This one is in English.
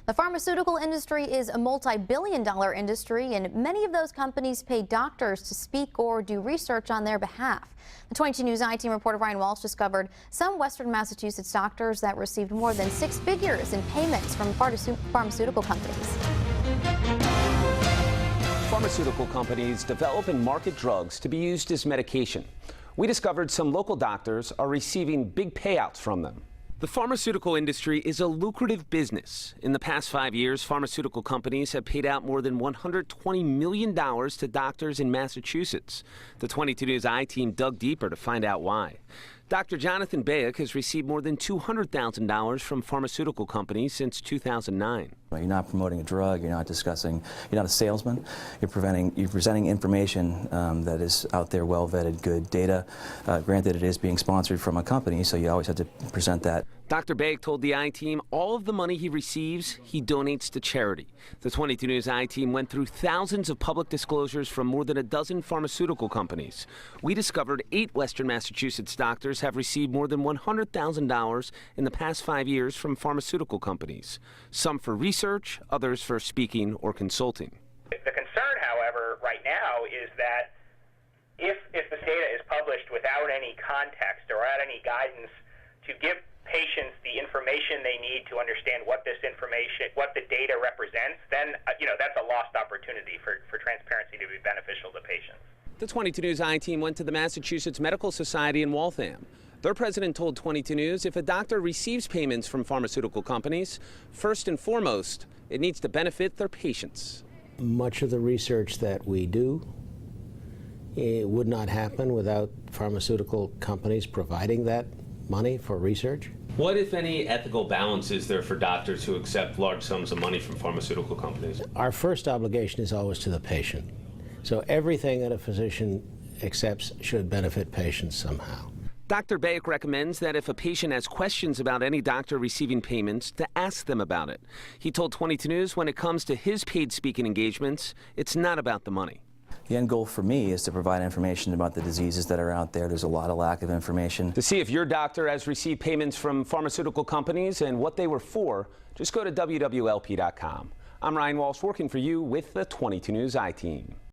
The pharmaceutical industry is a multi-billion-dollar industry, and many of those companies pay doctors to speak or do research on their behalf. The 22 News I-Team reporter Ryan Walsh discovered some Western Massachusetts doctors that received more than 6 figures in payments from pharmaceutical companies. Pharmaceutical companies develop and market drugs to be used as medication. We discovered some local doctors are receiving big payouts from them. The pharmaceutical industry is a lucrative business. In the past 5 years, pharmaceutical companies have paid out more than $120 million to doctors in Massachusetts. The 22 News I-Team dug deeper to find out why. Dr. Jonathan Bayek has received more than $200,000 from pharmaceutical companies since 2009. You're not promoting a drug, you're not a salesman. You're presenting information that is out there, well vetted, good data. Granted, it is being sponsored from a company, so you always have to present that. Dr. Bayek told the I-Team all of the money he receives, he donates to charity. The 22 News I-Team went through thousands of public disclosures from more than a dozen pharmaceutical companies. We discovered 8 Western Massachusetts doctors have received more than $100,000 in the past 5 years from pharmaceutical companies. Some for research, others for speaking or consulting. The concern, however, right now is that if this data is published without any context or without any guidance to give patients the information they need to understand what this information, what the data represents, then that's a lost opportunity for transparency to be beneficial to patients. The 22 News I-Team went to the Massachusetts Medical Society in Waltham. Their president told 22 News if a doctor receives payments from pharmaceutical companies, first and foremost, it needs to benefit their patients. Much of the research that we do, it would not happen without pharmaceutical companies providing that money for research. What, if any, ethical balance is there for doctors who accept large sums of money from pharmaceutical companies? Our first obligation is always to the patient. So everything that a physician accepts should benefit patients somehow. Dr. Bayek recommends that if a patient has questions about any doctor receiving payments, to ask them about it. He told 22 News when it comes to his paid speaking engagements, it's not about the money. The end goal for me is to provide information about the diseases that are out there. There's a lot of lack of information. To see if your doctor has received payments from pharmaceutical companies and what they were for, just go to WWLP.com. I'm Ryan Walsh working for you with the 22 News I-Team.